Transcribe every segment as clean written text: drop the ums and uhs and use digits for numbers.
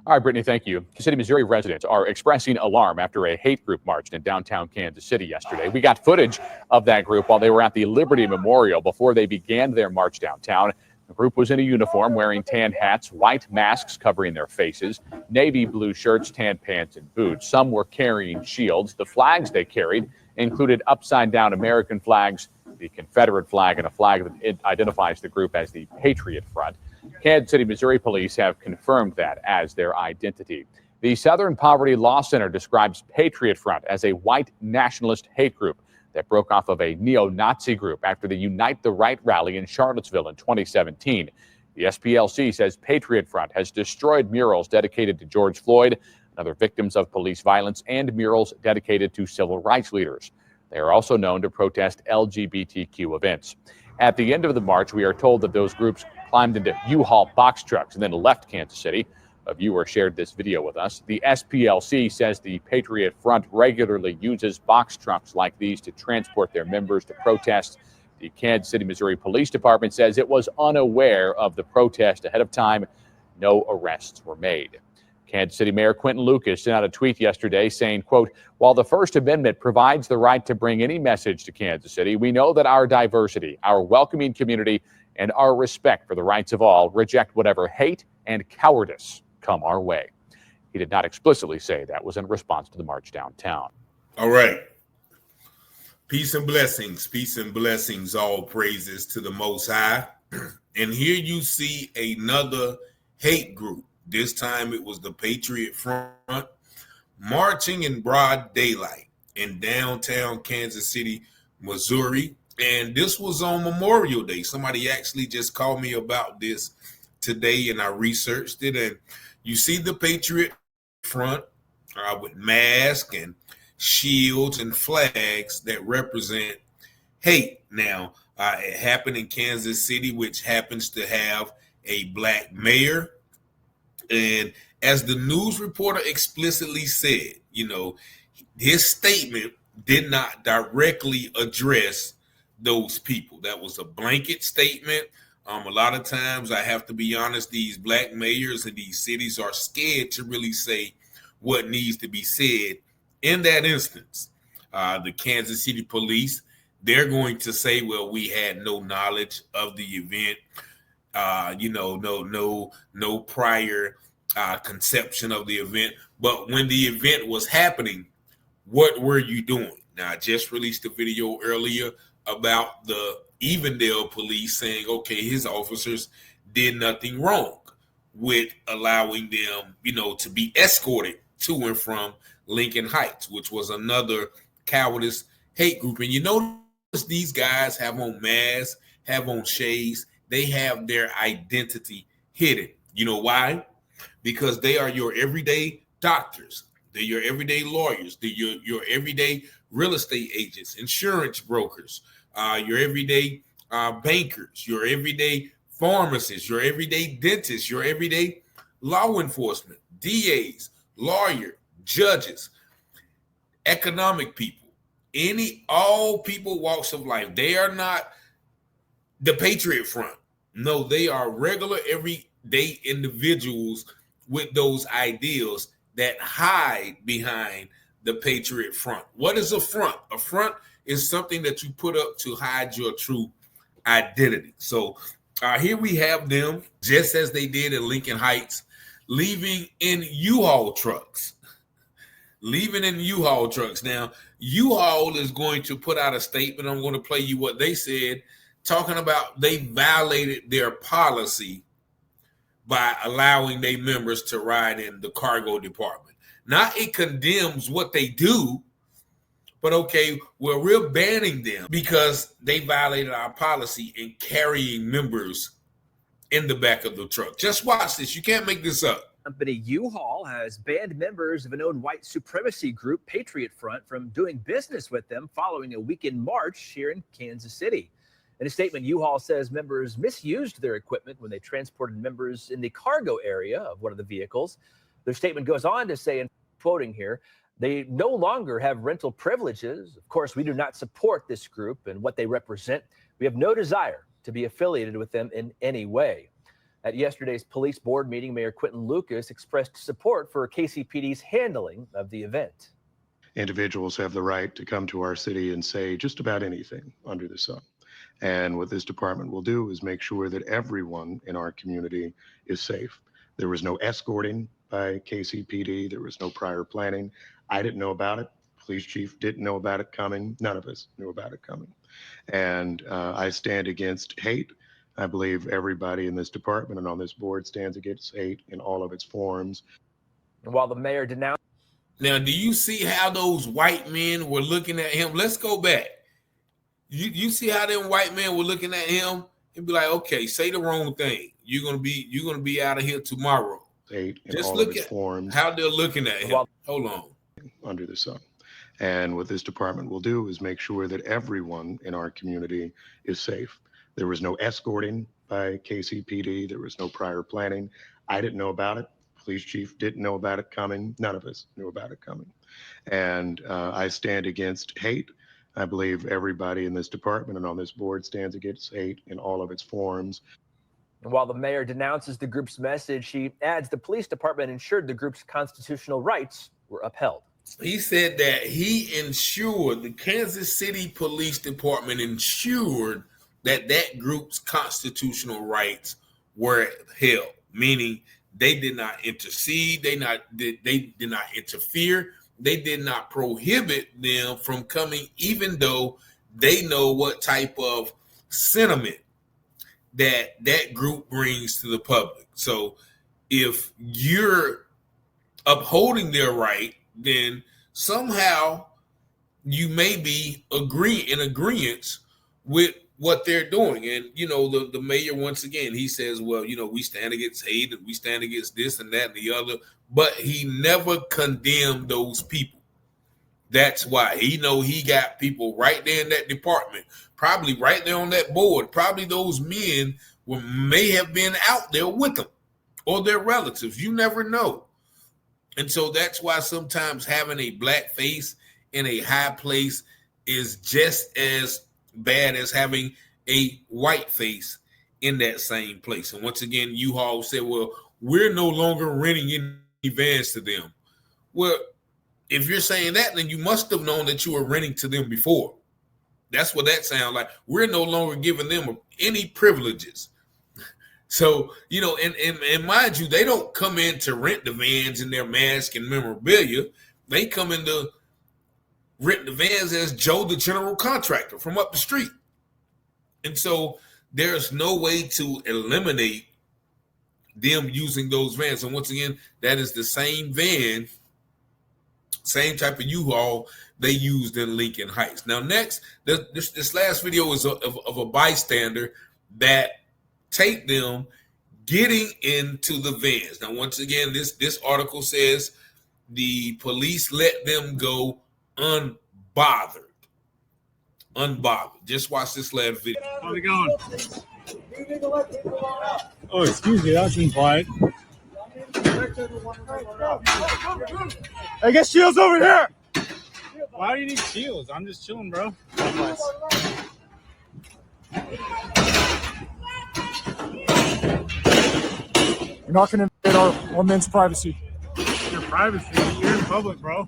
All right, Brittany, thank you. Kansas City, Missouri residents are expressing alarm after a hate group marched in downtown Kansas City yesterday. We got footage of that group while they were at the Liberty Memorial before they began their march downtown. The group was in a uniform wearing tan hats, white masks covering their faces, navy blue shirts, tan pants, and boots. Some were carrying shields. The flags they carried included upside-down American flags, the Confederate flag, and a flag that identifies the group as the Patriot Front. Kansas City, Missouri police have confirmed that as their identity. The Southern Poverty Law Center describes Patriot Front as a white nationalist hate group that broke off of a neo-Nazi group after the Unite the Right rally in Charlottesville in 2017. The SPLC says Patriot Front has destroyed murals dedicated to George Floyd and other victims of police violence and murals dedicated to civil rights leaders. They are also known to protest LGBTQ events. At the end of the march, we are told that those groups climbed into U-Haul box trucks and then left Kansas City. A viewer shared this video with us. The SPLC says the Patriot Front regularly uses box trucks like these to transport their members to protests. The Kansas City, Missouri Police Department says it was unaware of the protest ahead of time. No arrests were made. Kansas City Mayor Quinton Lucas sent out a tweet yesterday saying, quote, "While the First Amendment provides the right to bring any message to Kansas City, we know that our diversity, our welcoming community, and our respect for the rights of all reject whatever hate and cowardice come our way." He did not explicitly say that was in response to the march downtown. All right. Peace and blessings, all praises to the Most High. And here you see another hate group. This time it was the Patriot Front marching in broad daylight in downtown Kansas City, Missouri. And this was on Memorial Day. Somebody actually just called me about this today, and I researched it. And you see the Patriot Front with masks and shields and flags that represent hate. Now, it happened in Kansas City, which happens to have a black mayor. And as the news reporter explicitly said, his statement did not directly address those people. That was a blanket statement. A lot of times, I have to be honest, these black mayors in these cities are scared to really say what needs to be said. In that instance, the Kansas City police, they're going to say, well, we had no knowledge of the event. No prior conception of the event. But when the event was happening, what were you doing? Now, I just released a video earlier about the Evendale police saying, okay, his officers did nothing wrong with allowing them, to be escorted to and from Lincoln Heights, which was another cowardice hate group. And you notice these guys have on masks, have on shades. They have their identity hidden. You know why? Because they are your everyday doctors. They're your everyday lawyers. They're your everyday real estate agents, insurance brokers, your everyday bankers, your everyday pharmacists, your everyday dentists, your everyday law enforcement, DAs, lawyer, judges, economic people, all people walks of life. They are not the Patriot Front. No, they are regular, everyday individuals with those ideals that hide behind the Patriot Front. What is a front? A front is something that you put up to hide your true identity. So here we have them, just as they did in Lincoln Heights, leaving in U-Haul trucks. Now, U-Haul is going to put out a statement. I'm going to play you what they said, talking about they violated their policy by allowing their members to ride in the cargo department. Now, it condemns what they do, but okay, well, we're banning them because they violated our policy in carrying members in the back of the truck. Just watch this. You can't make this up. Company U-Haul has banned members of a known white supremacy group, Patriot Front, from doing business with them following a weekend march here in Kansas City. In a statement, U-Haul says members misused their equipment when they transported members in the cargo area of one of the vehicles. Their statement goes on to say, and quoting here, they no longer have rental privileges. Of course, we do not support this group and what they represent. We have no desire to be affiliated with them in any way. At yesterday's police board meeting, Mayor Quentin Lucas expressed support for KCPD's handling of the event. Individuals have the right to come to our city and say just about anything under the sun. And what this department will do is make sure that everyone in our community is safe. There was no escorting by KCPD. There was no prior planning. I didn't know about it. Police chief didn't know about it coming. None of us knew about it coming. And I stand against hate. I believe everybody in this department and on this board stands against hate in all of its forms. And while the mayor denounced. Now, do you see how those white men were looking at him? Let's go back. You see how them white men were looking at him and be like, okay, say the wrong thing. You're gonna be out of here tomorrow. Hate in Just all look of its at forms. how they're looking at him. Hold on. Under the sun. And what this department will do is make sure that everyone in our community is safe. There was no escorting by KCPD. There was no prior planning. I didn't know about it. Police chief didn't know about it coming. None of us knew about it coming. And I stand against hate. I believe everybody in this department and on this board stands against hate in all of its forms. And while the mayor denounces the group's message, she adds the police department ensured the group's constitutional rights were upheld. He said that he ensured, the Kansas City Police Department ensured that that group's constitutional rights were held, meaning they did not intercede, they did not interfere, they did not prohibit them from coming, even though they know what type of sentiment that group brings to the public. So if you're upholding their right, then somehow you may be in agreement with what they're doing. And, you know, the mayor, once again, he says, well, you know, we stand against hate and we stand against this and that and the other, but he never condemned those people. That's why he got people right there in that department, probably right there on that board. Probably those men may have been out there with them or their relatives. You never know. And so that's why sometimes having a black face in a high place is just as bad as having a white face in that same place. And once again, U-Haul said, well, we're no longer renting any vans to them. Well, if you're saying that, then you must have known that you were renting to them before. That's what that sounds like. We're no longer giving them any privileges. So, you know, and mind you, they don't come in to rent the vans and their mask and memorabilia. They come in to rent the vans as Joe, the general contractor from up the street. And so there's no way to eliminate them using those vans. And once again, that is the same van, same type of U-Haul they used in Lincoln Heights. Now, next, this last video is of a bystander that taped them getting into the vans. Now, once again, this article says the police let them go unbothered. Just watch this last video. How's it going? Oh, excuse me, that's implied. Hey, get shields over here! Why do you need shields? I'm just chilling, bro. You're not going to invade our men's privacy. Your privacy? You're in public, bro.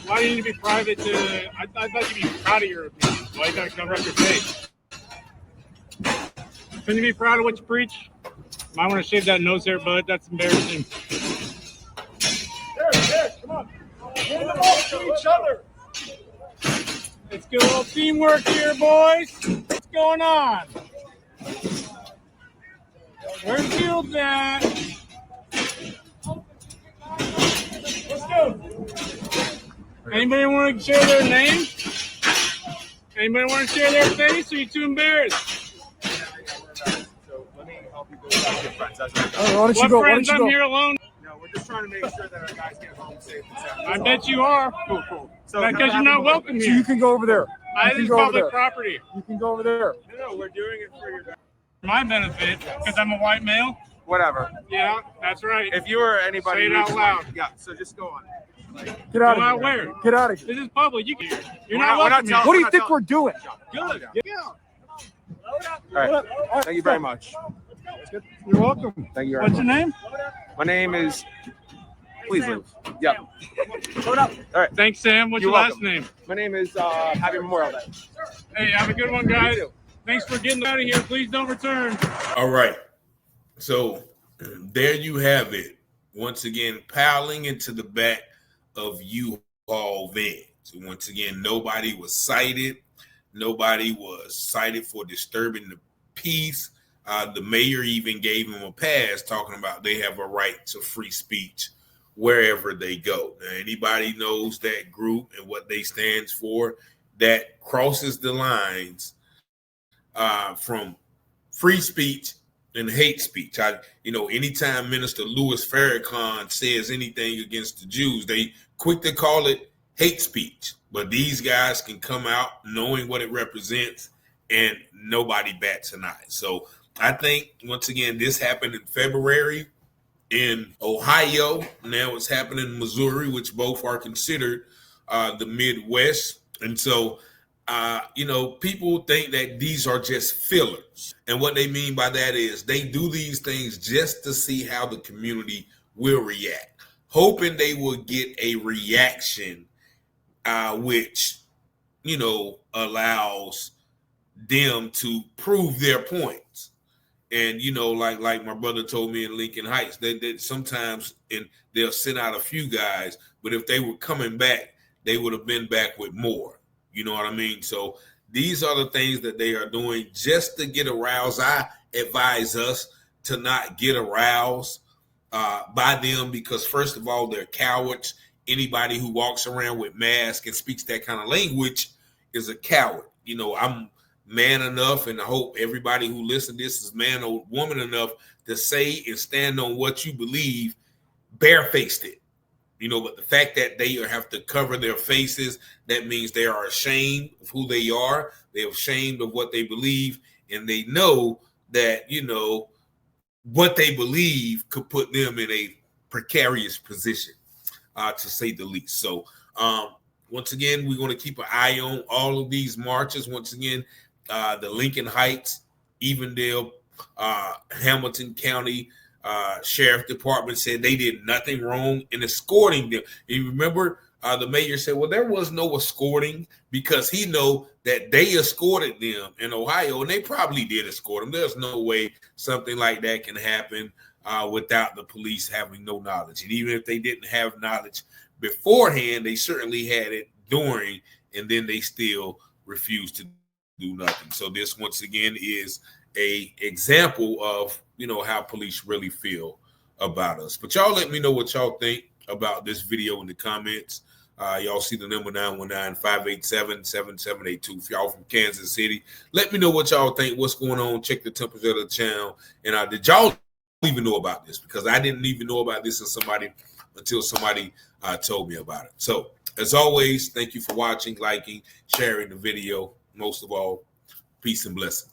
Why do you need to be private I thought you'd be proud of your opinion. Why you gotta cover up your face? Couldn't you be proud of what you preach? Might want to shave that nose hair, bud. That's embarrassing. There, come on. Hand them off to each other. Let's get a little teamwork here, boys. What's going on? Where's Shields at? Let's go. Anybody want to share their name? Anybody want to share their face? Or are you too embarrassed? So let me help you go back to your friends. What friends? I'm here alone. No, we're just trying to make sure that our guys get home safe and sound. I bet you are. Cool. So Because you're not welcome So here. you can go over there. This is public property. You can go over there. No, we're doing it for your guys. My benefit, because I'm a white male. Whatever. Yeah, that's right. If you or anybody Say it out loud. Yeah, so just go on. Get out Go out of where? here. Get out of here. This is public. You're We're not not welcome here. telling- What do you think we're doing? Good. All right. Thank you very much. That's good. You're welcome. Thank you very What's your much. name? My name is. Please leave. Yeah. Hold up. All right. Thanks, Sam. What's You're your last welcome. name? My name is Happy Memorial Day. Hey, have a good one, guys. Thanks for getting out of here. Please don't return. All right. So there you have it. Once again, piling into the back of U-Haul vans. Once again, nobody was cited. Nobody was cited for disturbing the peace. The mayor even gave them a pass, talking about they have a right to free speech wherever they go. Now, anybody knows that group and what they stand for, that crosses the lines from free speech and hate speech. Anytime Minister Louis Farrakhan says anything against the Jews, they quick to call it hate speech. But these guys can come out knowing what it represents, and nobody bats an eye. So I think, once again, this happened in February in Ohio. Now it's happening in Missouri, which both are considered the Midwest. And so, people think that these are just fillers. And what they mean by that is they do these things just to see how the community will react, hoping they will get a reaction, which, allows them to prove their points. And, like my brother told me in Lincoln Heights, they sometimes they'll send out a few guys, but if they were coming back, they would have been back with more. You know what I mean? So these are the things that they are doing just to get aroused. I advise us to not get aroused by them because, first of all, they're cowards. Anybody who walks around with masks and speaks that kind of language is a coward. I'm man enough, and I hope everybody who listens to this is man or woman enough to say and stand on what you believe, barefaced it. But the fact that they have to cover their faces, that means they are ashamed of who they are. They're ashamed of what they believe, and they know that, what they believe could put them in a precarious position, to say the least. So, once again, we're going to keep an eye on all of these marches. Once again, the Lincoln Heights, Evendale, Hamilton County Sheriff Department said they did nothing wrong in escorting them. You remember the mayor said, well, there was no escorting because he know that they escorted them in Ohio, and they probably did escort them. There's no way something like that can happen without the police having no knowledge. And even if they didn't have knowledge beforehand, they certainly had it during, and then they still refused to do nothing. So this, once again, is a example of, how police really feel about us. But y'all let me know what y'all think about this video in the comments. Y'all see the number 919-587-7782. If y'all from Kansas City, let me know what y'all think. What's going on? Check the temperature of the channel. And did y'all even know about this? Because I didn't even know about this until somebody told me about it. So as always, thank you for watching, liking, sharing the video. Most of all, peace and blessings.